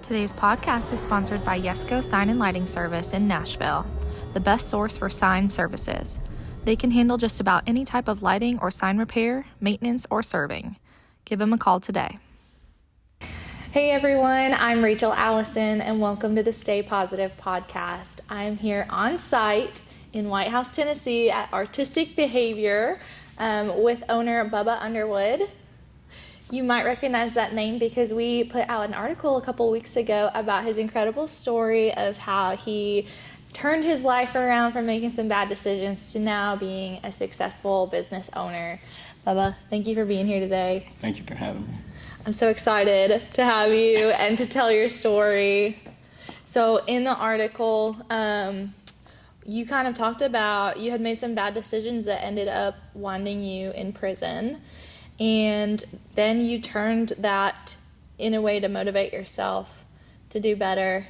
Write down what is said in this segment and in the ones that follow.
Today's podcast is sponsored by Yesco Sign and Lighting Service in Nashville, the best source for sign services. They can handle just about any type of lighting or sign repair, maintenance, or serving. Give them a call today. Hey everyone, I'm Rachel Allison and welcome to the Stay Positive podcast. I'm here on site in White House, Tennessee at Artistic Behavior with owner Bubba Underwood. You might recognize that name because we put out an article a couple weeks ago about his incredible story of how he turned his life around from making some bad decisions to now being a successful business owner. Bubba, thank you for being here today. Thank you for having me. I'm so excited to have you and to tell your story. So in the article, you kind of talked about you had made some bad decisions that ended up winding you in prison. And then you turned that in a way to motivate yourself to do better.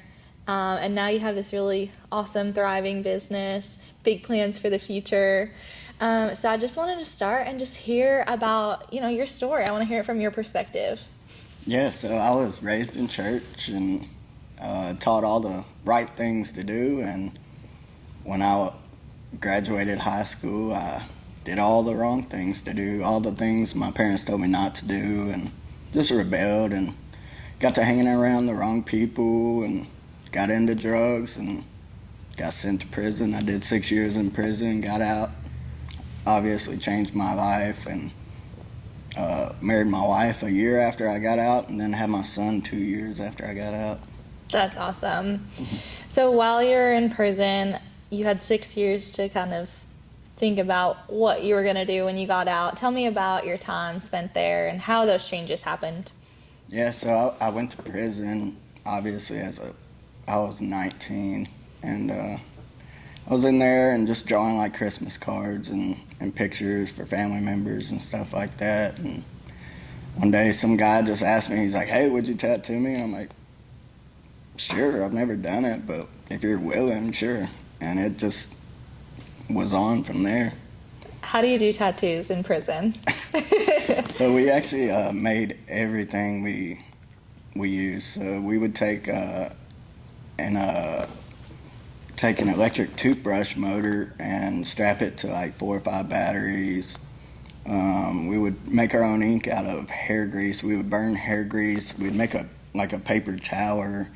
And now you have this really awesome, thriving business, big plans for the future. So I just wanted to start and just hear about, your story. I want to hear it from your perspective. Yeah, so I was raised in church and taught all the right things to do. And when I graduated high school, I did all the wrong things to do, all the things my parents told me not to do, and just rebelled and got to hanging around the wrong people and got into drugs and got sent to prison. I did 6 years in prison, got out, obviously changed my life, and married my wife a year after I got out, and then had my son 2 years after I got out. That's awesome. So while you're in prison, you had 6 years to kind of think about what you were going to do when you got out. Tell me about your time spent there and how those changes happened. Yeah, so I went to prison, obviously, I was 19, and I was in there and just drawing like Christmas cards and pictures for family members and stuff like that. And one day some guy just asked me, he's like, "Hey, would you tattoo me?" And I'm like, "Sure, I've never done it, but if you're willing, sure." And it just was on from there. How do you do tattoos in prison? So we actually made everything we use. So we would take an electric toothbrush motor and strap it to like 4 or 5 batteries. We would make our own ink out of hair grease. We would burn hair grease. We'd make a paper tower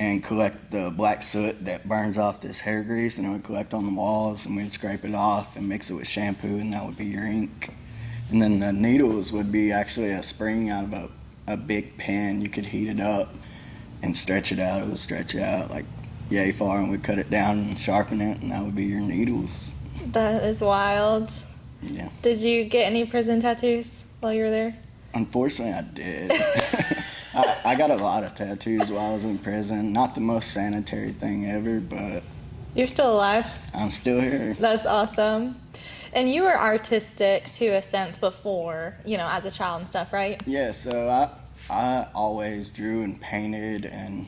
and collect the black soot that burns off this hair grease, and it would collect on the walls, and we'd scrape it off and mix it with shampoo, and that would be your ink. And then the needles would be actually a spring out of a big pen. You could heat it up and stretch it out. It would stretch it out like yay far, and we'd cut it down and sharpen it, and that would be your needles. That is wild. Yeah. Did you get any prison tattoos while you were there? Unfortunately, I did. I got a lot of tattoos while I was in prison. Not the most sanitary thing ever, but... You're still alive? I'm still here. That's awesome. And you were artistic to a sense before, as a child and stuff, right? Yeah, so I always drew and painted and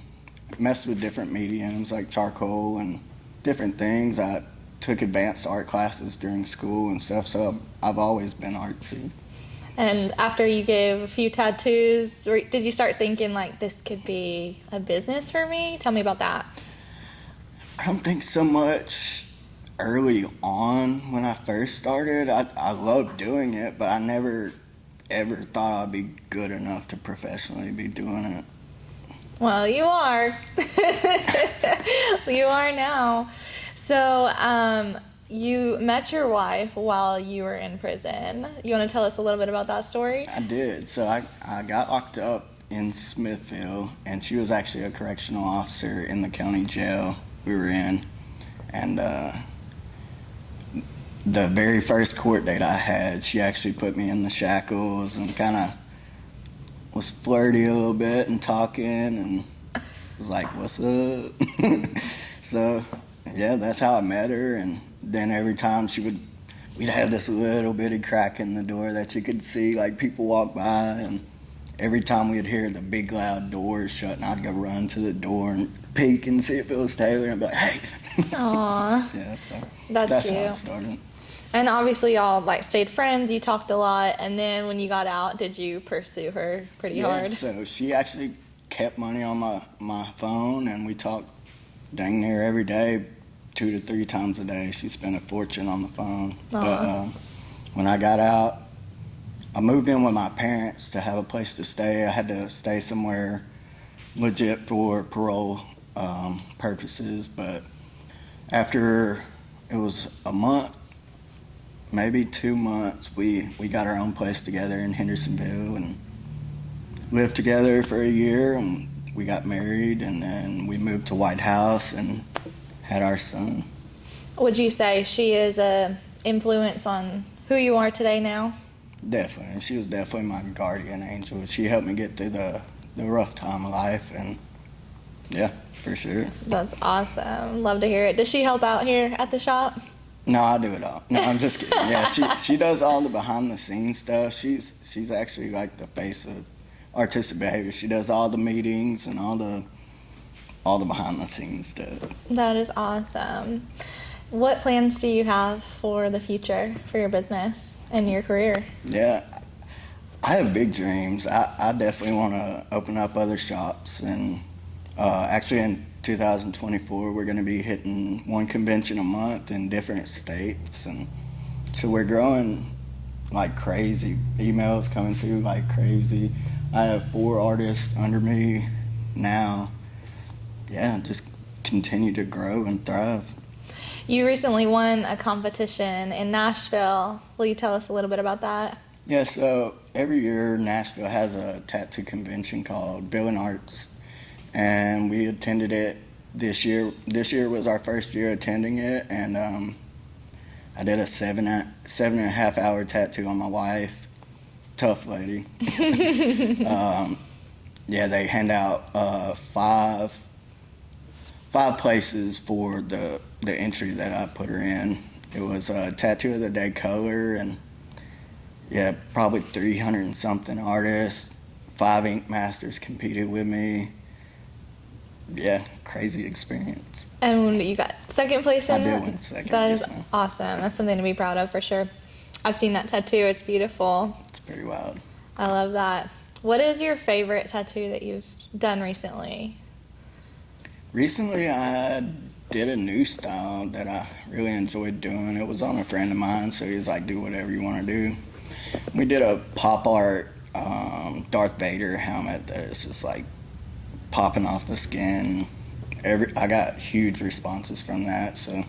messed with different mediums like charcoal and different things. I took advanced art classes during school and stuff, so I've always been artsy. And after you gave a few tattoos, did you start thinking, like, this could be a business for me? Tell me about that. I don't think so much early on when I first started. I loved doing it, but I never, ever thought I'd be good enough to professionally be doing it. Well, you are. You are now. So, you met your wife while you were in prison. You want to tell us a little bit about that story? I did. So I got locked up in Smithville, and she was actually a correctional officer in the county jail we were in. And the very first court date I had, she actually put me in the shackles and kind of was flirty a little bit and talking and was like, "What's up?" So, yeah, that's how I met her. And then every time we'd have this little bitty crack in the door that you could see, like people walk by, and every time we'd hear the big loud doors shut, and I'd go run to the door and peek and see if it was Taylor and be like, "Hey." Aww. Yeah, so that's cute. How it started. And obviously y'all stayed friends, you talked a lot, and then when you got out, did you pursue her pretty hard? So she actually kept money on my phone, and we talked dang near every day, 2 to 3 times a day. She spent a fortune on the phone. But when I got out, I moved in with my parents to have a place to stay. I had to stay somewhere legit for parole purposes, but after it was a month, maybe 2 months, we got our own place together in Hendersonville and lived together for a year, and we got married, and then we moved to White House and had our son. Would you say she is a influence on who you are today now? Definitely. She was definitely my guardian angel. She helped me get through the rough time of life, and yeah, for sure. That's awesome. Love to hear it. Does she help out here at the shop? No, I do it all. No, I'm just kidding. Yeah, she does all the behind the scenes stuff. She's actually like the face of artistic behavior. She does all the meetings and all the behind the scenes stuff. That is awesome. What plans do you have for the future for your business and your career? Yeah, I have big dreams. I definitely want to open up other shops, and actually in 2024 we're going to be hitting 1 convention a month in different states, and so we're growing like crazy. Emails coming through like crazy. I have 4 artists under me now. Yeah, just continue to grow and thrive. You recently won a competition in Nashville. Will you tell us a little bit about that? Yeah, so every year Nashville has a tattoo convention called Billing Arts, and we attended it this year. This year was our first year attending it, and I did a 7.5 hour tattoo on my wife. Tough lady. Yeah, they hand out 5 places for the entry that I put her in. It was a Tattoo of the Day color, and yeah, probably 300 and something artists. 5 ink masters competed with me. Yeah, crazy experience. And you got second place in I it? did win second. That is yes, ma'am. awesome. That's something to be proud of for sure. I've seen that tattoo. It's beautiful. It's pretty wild. I love that. What is your favorite tattoo that you've done recently? Recently, I did a new style that I really enjoyed doing. It was on a friend of mine, so he was like, do whatever you want to do. We did a pop art Darth Vader helmet that is just like popping off the skin. I got huge responses from that, so I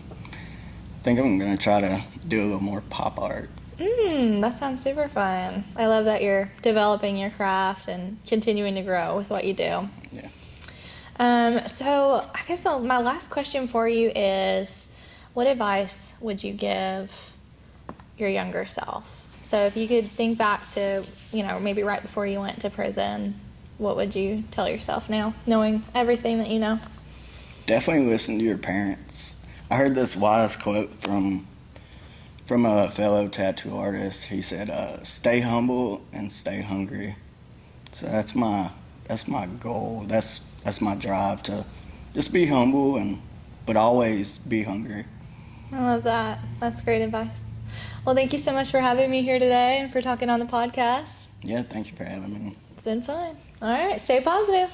think I'm going to try to do a little more pop art. That sounds super fun. I love that you're developing your craft and continuing to grow with what you do. Yeah. So I guess my last question for you is, what advice would you give your younger self? So if you could think back to, maybe right before you went to prison, what would you tell yourself now, knowing everything that you know? Definitely listen to your parents. I heard this wise quote from a fellow tattoo artist. He said, stay humble and stay hungry. So that's my goal. That's my drive, to just be humble but always be hungry. I love that. That's great advice. Well, thank you so much for having me here today and for talking on the podcast. Yeah, thank you for having me. It's been fun. All right, stay positive.